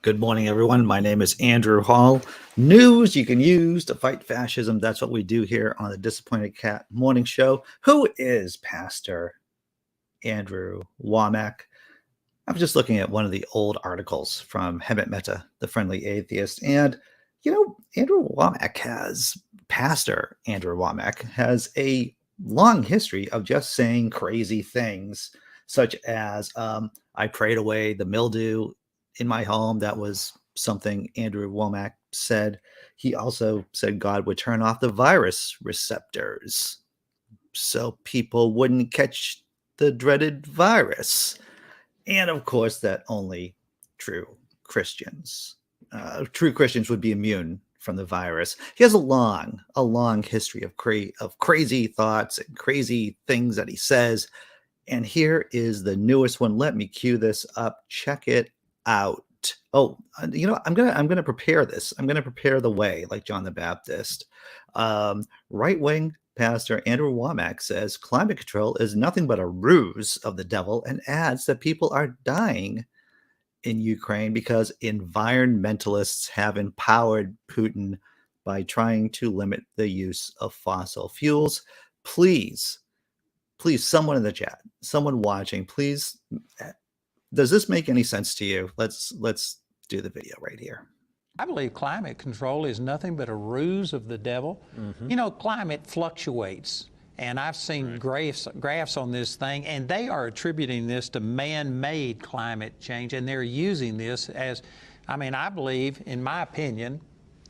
Good morning, everyone. My name is Andrew Hall. News you can use to fight fascism. That's what we do here on the Disappointed Cat Morning Show. Who is Pastor Andrew Wommack? I was just looking at one of the old articles from Hemet Meta, the Friendly Atheist. And, Pastor Andrew Wommack has a long history of just saying crazy things, such as, I prayed away the mildew in my home. That was something Andrew Wommack said. He also said God would turn off the virus receptors so people wouldn't catch the dreaded virus. And of course, that only true Christians would be immune from the virus. He has a long history of crazy thoughts and crazy things that he says. And here is the newest one. Let me cue this up. Check it out. Oh, I'm gonna prepare this. I'm gonna prepare the way, like John the Baptist. Right-wing Pastor Andrew Wommack says climate control is nothing but a ruse of the devil, and adds that people are dying in Ukraine because environmentalists have empowered Putin by trying to limit the use of fossil fuels. Please, someone in the chat, someone watching, please, does this make any sense to you? Let's do the video right here. I believe climate control is nothing but a ruse of the devil. You know, climate fluctuates, and I've seen graphs on this thing, and they are attributing this to man-made climate change, and they're using this as, I believe, in my opinion,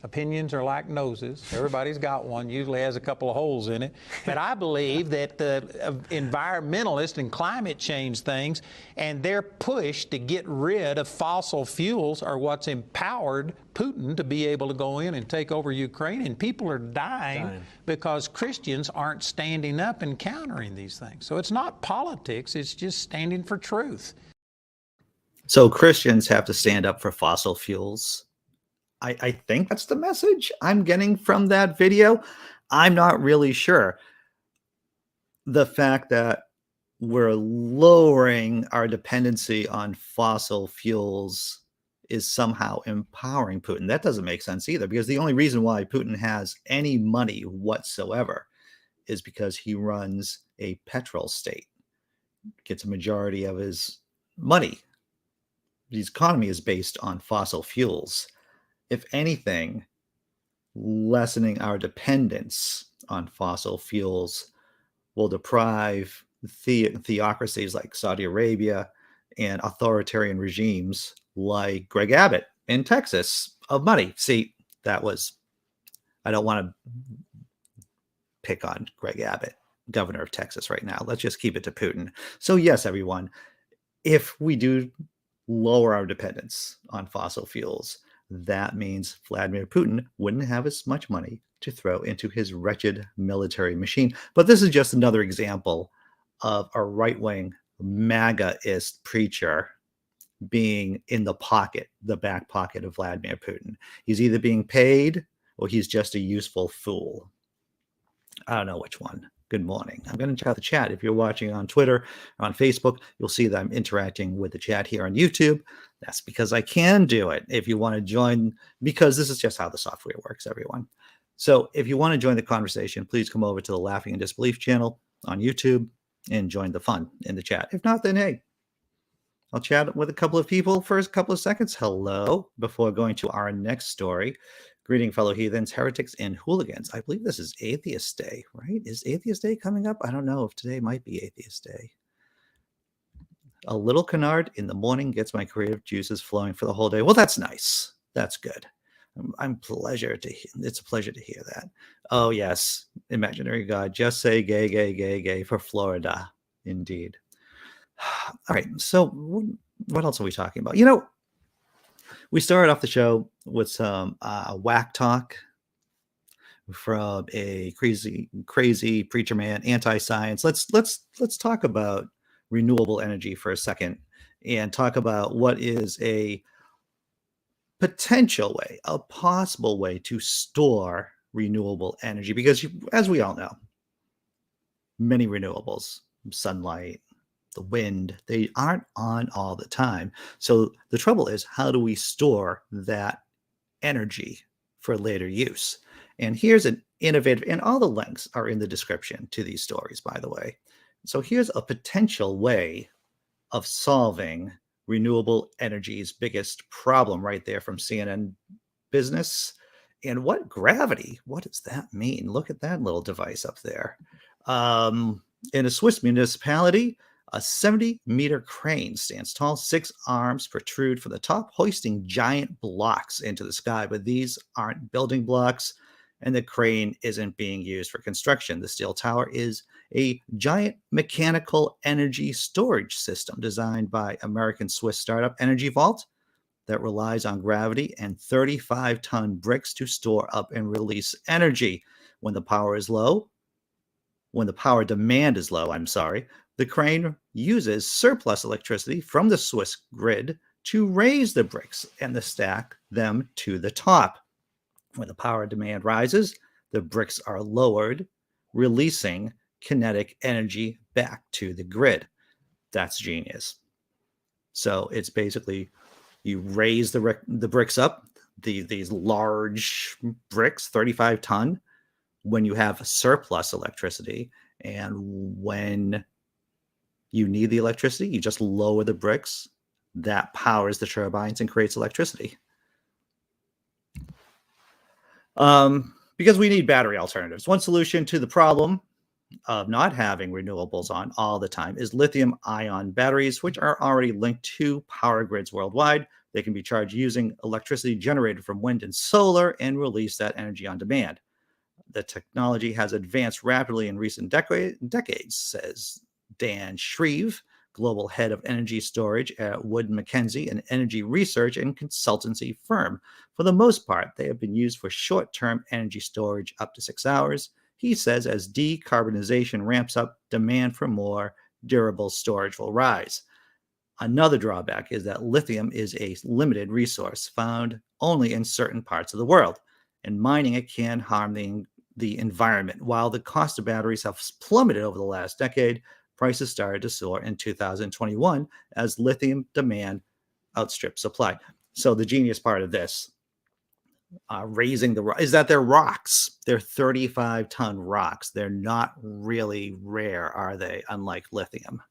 opinions are like noses. Everybody's got one, usually has a couple of holes in it. But I believe that the environmentalists and climate change things and their push to get rid of fossil fuels are what's empowered Putin to be able to go in and take over Ukraine. And people are dying because Christians aren't standing up and countering these things. So it's not politics, it's just standing for truth. So Christians have to stand up for fossil fuels. I think that's the message I'm getting from that video. I'm not really sure. The fact that we're lowering our dependency on fossil fuels is somehow empowering Putin. That doesn't make sense either, because the only reason why Putin has any money whatsoever is because he runs a petrol state, gets a majority of his money. His economy is based on fossil fuels. If anything, lessening our dependence on fossil fuels will deprive theocracies like Saudi Arabia and authoritarian regimes like Greg Abbott in Texas of money. See, I don't want to pick on Greg Abbott, governor of Texas right now. Let's just keep it to Putin. So yes, everyone, if we do lower our dependence on fossil fuels, that means Vladimir Putin wouldn't have as much money to throw into his wretched military machine. But this is just another example of a right-wing MAGA-ist preacher being in the back pocket of Vladimir Putin. He's either being paid or he's just a useful fool. I don't know which one. Good morning. I'm going to check out the chat. If you're watching on Twitter or on Facebook, you'll see that I'm interacting with the chat here on YouTube. That's because I can do it. If you want to join, because this is just how the software works, everyone. So if you want to join the conversation, please come over to the Laughing in Disbelief channel on YouTube and join the fun in the chat. If not, then hey, I'll chat with a couple of people for a couple of seconds. Hello, before going to our next story. Greeting, fellow heathens, heretics, and hooligans. I believe this is Atheist Day, right? Is Atheist Day coming up? I don't know if today might be Atheist Day. A little canard in the morning gets my creative juices flowing for the whole day. Well, that's nice. That's good. It's a pleasure to hear that. Oh, yes. Imaginary God. Just say gay, gay, gay, gay for Florida. Indeed. All right. So what else are we talking about? We started off the show with some whack talk from a crazy preacher man, anti-science. Let's talk about renewable energy for a second and talk about what is a potential way, a possible way to store renewable energy, because as we all know, many renewables, sunlight, the wind, they aren't on all the time. So the trouble is, how do we store that energy for later use? And here's an innovative, and all the links are in the description to these stories, by the way. So here's a potential way of solving renewable energy's biggest problem right there from CNN Business. And what gravity? What does that mean? Look at that little device up there. In a Swiss municipality, a 70-meter crane stands tall, 6 arms protrude from the top, hoisting giant blocks into the sky. But these aren't building blocks, and the crane isn't being used for construction. The steel tower is a giant mechanical energy storage system designed by American-Swiss startup Energy Vault that relies on gravity and 35-ton bricks to store up and release energy. When the power demand is low, the crane uses surplus electricity from the Swiss grid to raise the bricks and to stack them to the top. When the power demand rises, the bricks are lowered, releasing kinetic energy back to the grid. That's genius. So it's basically you raise the bricks up, these large bricks, 35 ton, when you have surplus electricity. And when you need the electricity, you just lower the bricks. That powers the turbines and creates electricity. Because we need battery alternatives. One solution to the problem of not having renewables on all the time is lithium-ion batteries, which are already linked to power grids worldwide. They can be charged using electricity generated from wind and solar and release that energy on demand. The technology has advanced rapidly in recent decades, says Dan Shreve, global head of energy storage at Wood Mackenzie, an energy research and consultancy firm. For the most part, they have been used for short-term energy storage up to 6 hours. He says as decarbonization ramps up, demand for more durable storage will rise. Another drawback is that lithium is a limited resource found only in certain parts of the world, and mining it can harm the environment. While the cost of batteries have plummeted over the last decade, prices started to soar in 2021 as lithium demand outstripped supply. So the genius part of this, is that they're rocks. They're 35-ton rocks. They're not really rare, are they? Unlike lithium.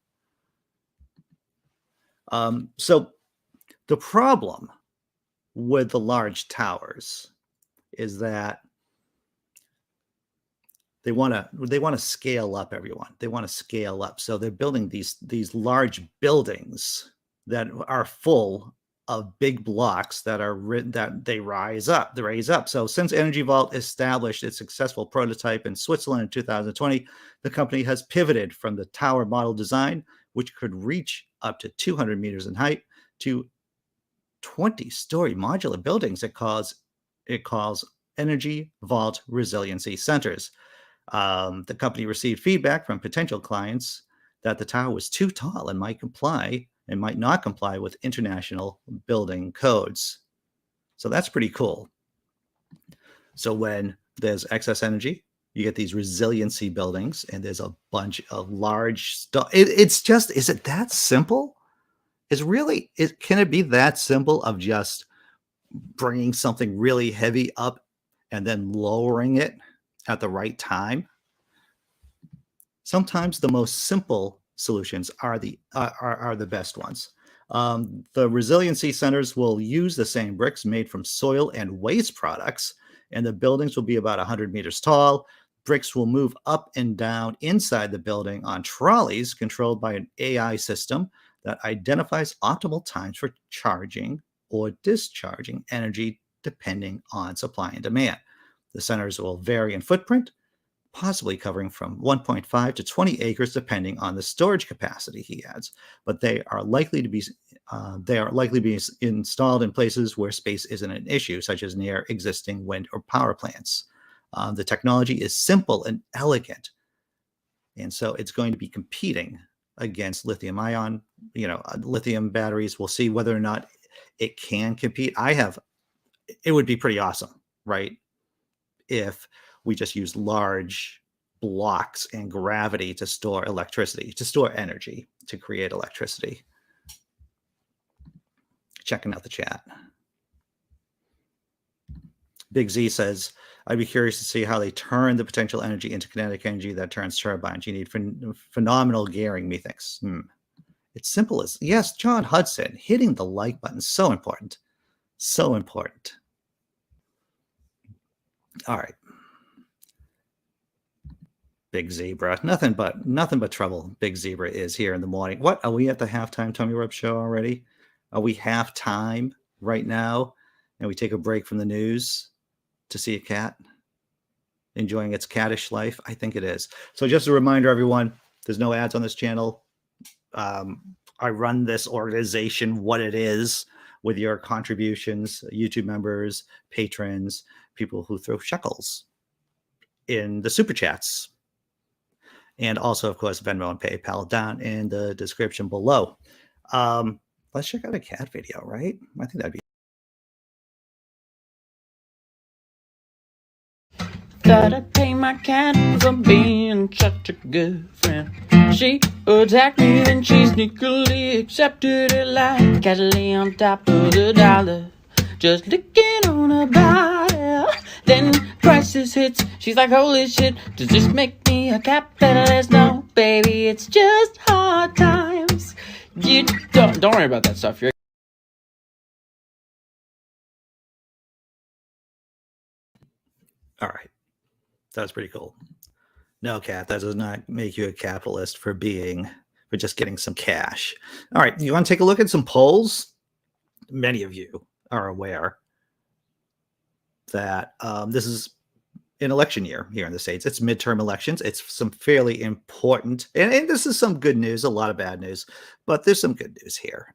So the problem with the large towers is that they want to scale up, everyone. They want to scale up. So they're building these large buildings that are full of big blocks that they raise up. So since Energy Vault established its successful prototype in Switzerland in 2020, the company has pivoted from the tower model design, which could reach up to 200 meters in height, to 20-story modular buildings it calls Energy Vault Resiliency Centers. The company received feedback from potential clients that the tower was too tall and might not comply with international building codes. So that's pretty cool. So when there's excess energy, you get these resiliency buildings, and there's a bunch of large stuff. Is it that simple? Can it be that simple of just bringing something really heavy up and then lowering it at the right time? Sometimes the most simple solutions are the best ones. The resiliency centers will use the same bricks made from soil and waste products, and the buildings will be about 100 meters tall. Bricks will move up and down inside the building on trolleys controlled by an AI system that identifies optimal times for charging or discharging energy depending on supply and demand. The centers will vary in footprint, possibly covering from 1.5 to 20 acres, depending on the storage capacity, he adds. But they are likely to be installed in places where space isn't an issue, such as near existing wind or power plants. The technology is simple and elegant, and so it's going to be competing against lithium-ion, lithium batteries. We'll see whether or not it can compete. It would be pretty awesome, right, if we just use large blocks and gravity to store electricity, to store energy. to create electricity. Checking out the chat. Big Z says, I'd be curious to see how they turn the potential energy into kinetic energy that turns turbines. You need phenomenal gearing, methinks. It's simple as, yes, John Hudson, hitting the like button, so important. So important. All right. Big Zebra. Nothing but trouble Big Zebra is here in the morning. What? Are we at the halftime Tommy Rub show already? Are we halftime right now? And we take a break from the news to see a cat enjoying its cattish life? I think it is. So just a reminder, everyone, there's no ads on this channel. I run this organization, what it is, with your contributions, YouTube members, patrons, people who throw shekels in the super chats. And also, of course, Venmo and PayPal down in the description below. Let's check out a cat video, right? I think that'd be. Gotta pay my cat for being such a good friend. She attacked me and she sneakily accepted it like casually on top of the dollar. Just licking on her body. Then crisis hits. She's like, holy shit, does this make me a capitalist? No, baby, it's just hard times. You don't worry about that stuff. You're All right. That's pretty cool. No, Cat, that does not make you a capitalist for just getting some cash. All right. You want to take a look at some polls? Many of you are aware that this is an election year here in the States. It's midterm elections. It's some fairly important, and this is some good news, a lot of bad news, but there's some good news here.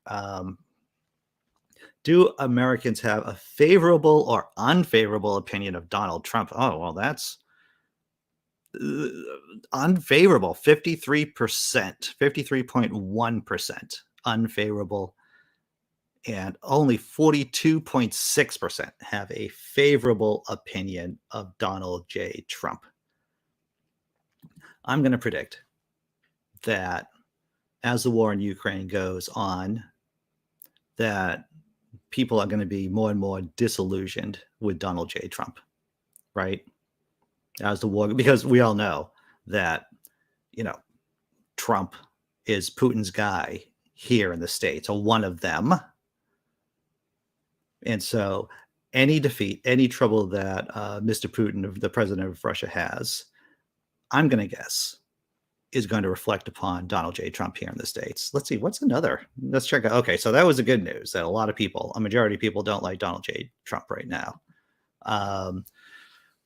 Do Americans have a favorable or unfavorable opinion of Donald Trump? Oh, well, that's unfavorable. 53%, 53.1% unfavorable, and only 42.6% have a favorable opinion of Donald J. Trump. I'm going to predict that as the war in Ukraine goes on, that people are going to be more and more disillusioned with Donald J. Trump, right? As the war, because we all know that, Trump is Putin's guy here in the States, or one of them. And so any defeat, any trouble that Mr. Putin, the president of Russia, has, I'm going to guess, is going to reflect upon Donald J. Trump here in the States. Let's see, what's another? Let's check out. Okay, so that was the good news, that a majority of people don't like Donald J. Trump right now.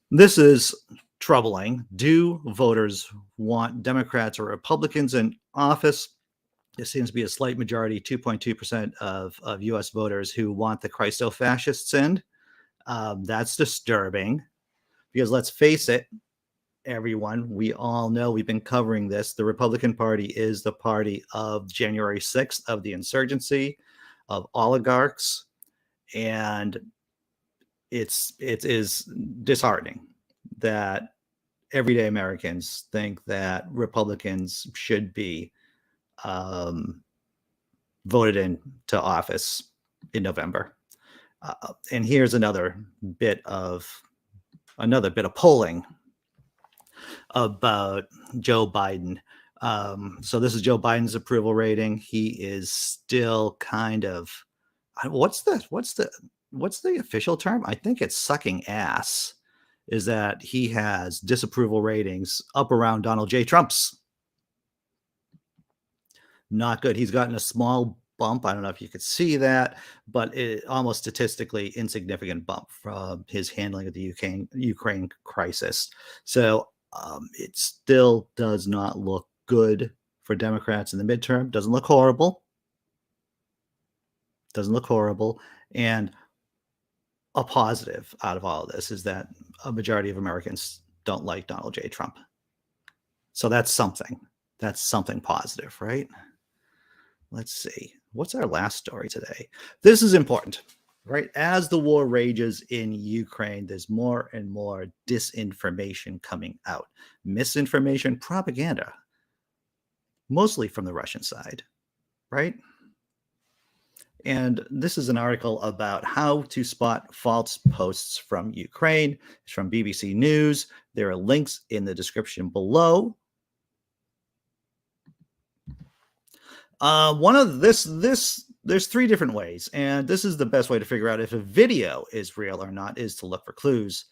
This is troubling. Do voters want Democrats or Republicans in office? There seems to be a slight majority, 2.2% of U.S. voters who want the Christo-fascists in. That's disturbing because let's face it, everyone, we all know, we've been covering this. The Republican Party is the party of January 6th, of the insurgency, of oligarchs, and it is disheartening that everyday Americans think that Republicans should be voted into office in November. And here's another bit of polling about Joe Biden. So this is Joe Biden's approval rating. He is still kind of, what's the official term? I think it's sucking ass. Is that he has disapproval ratings up around Donald J. Trump's. Not good. He's gotten a small bump. I don't know if you could see that, but almost statistically insignificant bump from his handling of the Ukraine crisis. So it still does not look good for Democrats in the midterm. Doesn't look horrible. And a positive out of all of this is that a majority of Americans don't like Donald J. Trump. So that's something. That's something positive, right? Let's see. What's our last story today? This is important, right? As the war rages in Ukraine, there's more and more disinformation coming out. Misinformation, propaganda. mostly from the Russian side, right? And this is an article about how to spot false posts from Ukraine. It's from BBC News. There are links in the description below. There's three different ways, and this is the best way to figure out if a video is real or not, is to look for clues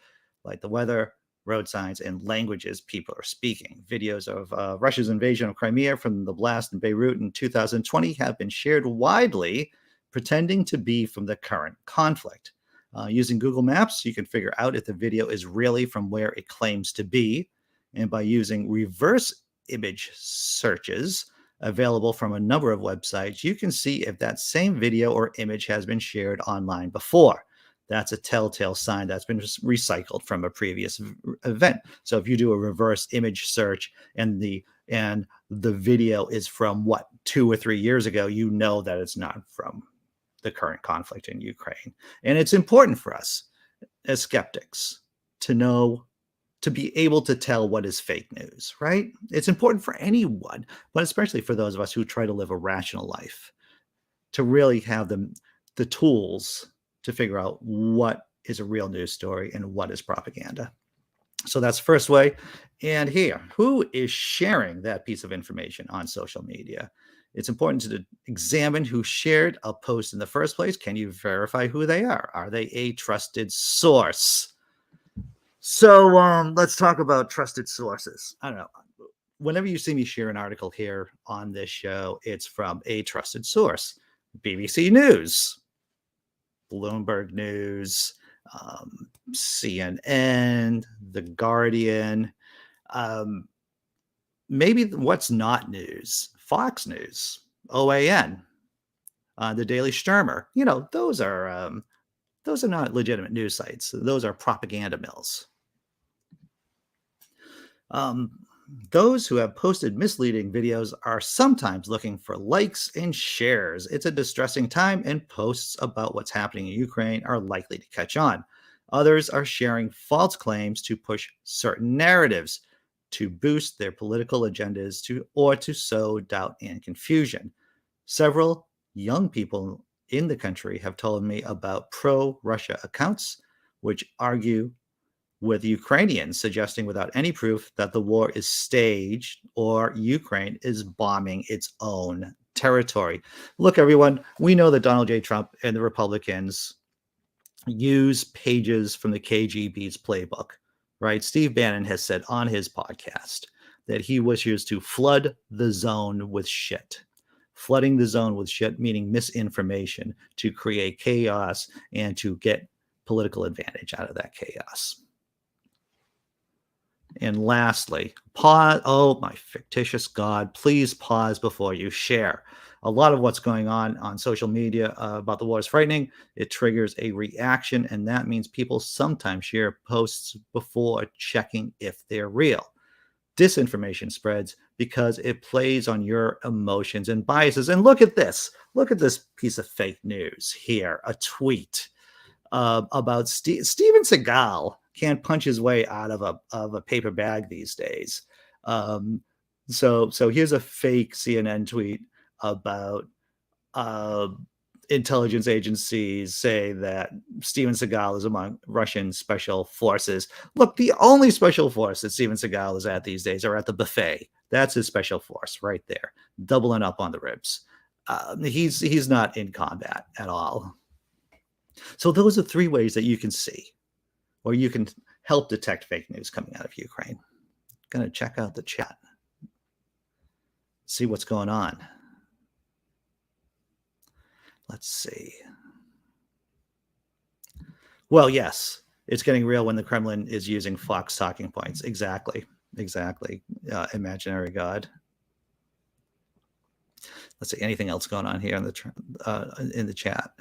like the weather, road signs, and languages people are speaking. Videos of Russia's invasion of Crimea from the blast in Beirut in 2020 have been shared widely, pretending to be from the current conflict. Using Google Maps, you can figure out if the video is really from where it claims to be, and by using reverse image searches available from a number of websites, you can see if that same video or image has been shared online before. That's a telltale sign that's been recycled from a previous event. So if you do a reverse image search and the video is from 2 or 3 years ago, you know that it's not from the current conflict in Ukraine. And it's important for us as skeptics to know, to be able to tell what is fake news, right? It's important for anyone, but especially for those of us who try to live a rational life, to really have the tools to figure out what is a real news story and what is propaganda. So that's the first way. And here, who is sharing that piece of information on social media? It's important to examine who shared a post in the first place. Can you verify who they are? Are they a trusted source? So let's talk about trusted sources. I don't know. Whenever you see me share an article here on this show, it's from a trusted source. BBC News, Bloomberg News, CNN, The Guardian, maybe what's not news, Fox News, OAN, the Daily Sturmer. You know, those are not legitimate news sites. Those are propaganda mills. Those who have posted misleading videos are sometimes looking for likes and shares. It's a distressing time, and posts about what's happening in Ukraine are likely to catch on. Others are sharing false claims to push certain narratives, to boost their political agendas, or to sow doubt and confusion. Several young people in the country have told me about pro-Russia accounts, which argue with Ukrainians, suggesting without any proof that the war is staged or Ukraine is bombing its own territory. Look, everyone, we know that Donald J. Trump and the Republicans use pages from the KGB's playbook, right? Steve Bannon has said on his podcast that he wishes to flood the zone with shit. Flooding the zone with shit, meaning misinformation, to create chaos and to get political advantage out of that chaos. And lastly, pause. Oh, my fictitious God, please pause before you share. A lot of what's going on social media about the war is frightening. It triggers a reaction, and that means people sometimes share posts before checking if they're real. Disinformation spreads because it plays on your emotions and biases. And look at this. Look at this piece of fake news here, a tweet about Steven Seagal can't punch his way out of a paper bag these days. So here's a fake CNN tweet about intelligence agencies say that Steven Seagal is among Russian special forces. Look, the only special force that Steven Seagal is at these days are at the buffet. That's his special force right there, doubling up on the ribs. He's not in combat at all. So those are three ways that you can see, or you can help detect fake news coming out of Ukraine. Going to check out the chat, see what's going on. Let's see. Well, yes, it's getting real when the Kremlin is using Fox talking points. Exactly. Imaginary God. Let's see. Anything else going on here in the chat?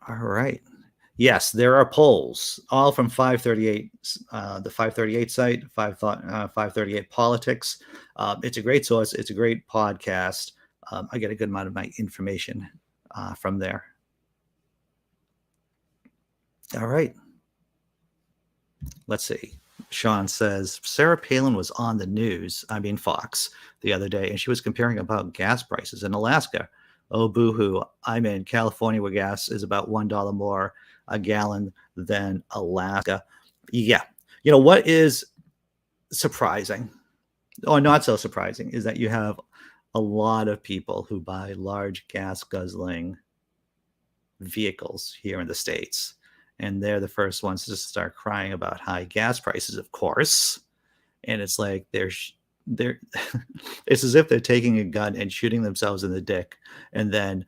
All right. Yes, there are polls, all from 538, the 538 site, 538 Politics. It's a great source. It's a great podcast. I get a good amount of my information from there. All right. Let's see. Sean says, Sarah Palin was on the news, Fox, the other day, and she was comparing about gas prices in Alaska. Oh, boo-hoo. I'm in California where gas is about $1 more a gallon than Alaska. Yeah. You know, what is surprising, or not so surprising, is that you have a lot of people who buy large gas guzzling vehicles here in the States. And they're the first ones to start crying about high gas prices, of course. And it's like it's as if they're taking a gun and shooting themselves in the dick and then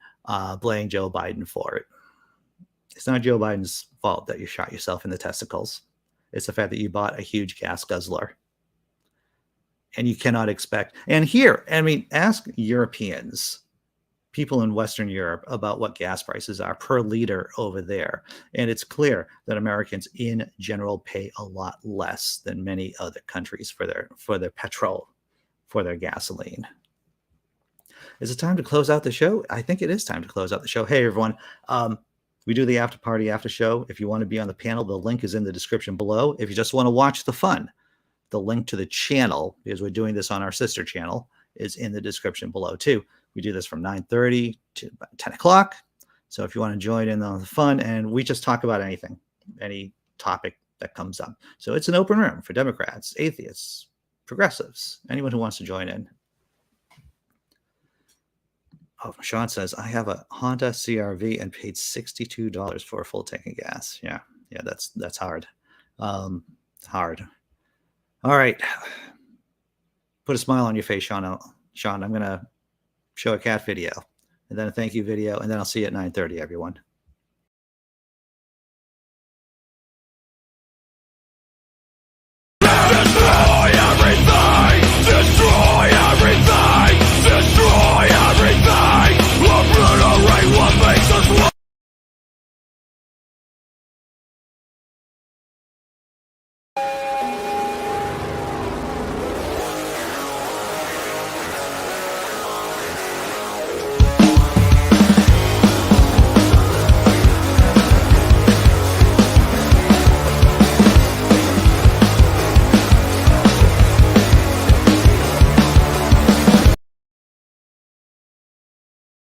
blaming Joe Biden for it. It's not Joe Biden's fault that you shot yourself in the testicles. It's the fact that you bought a huge gas guzzler. And you cannot expect. And here, ask Europeans, people in Western Europe, about what gas prices are per liter over there. And it's clear that Americans in general pay a lot less than many other countries for their petrol, for their gasoline. Is it time to close out the show? I think it is time to close out the show. Hey, everyone. We do the after party after show. If you want to be on the panel, the link is in the description below. If you just want to watch the fun, the link to the channel, because we're doing this on our sister channel, is in the description below too. We do this from 9:30 to about 10 o'clock. So if you want to join in on the fun, and we just talk about anything, any topic that comes up. So it's an open room for Democrats, atheists, progressives, anyone who wants to join in. Oh, Sean says, I have a Honda CRV and paid $62 for a full tank of gas. Yeah, that's hard. Hard. All right. Put a smile on your face, Sean. Sean, I'm going to show a cat video and then a thank you video, and then I'll see you at 9:30, everyone.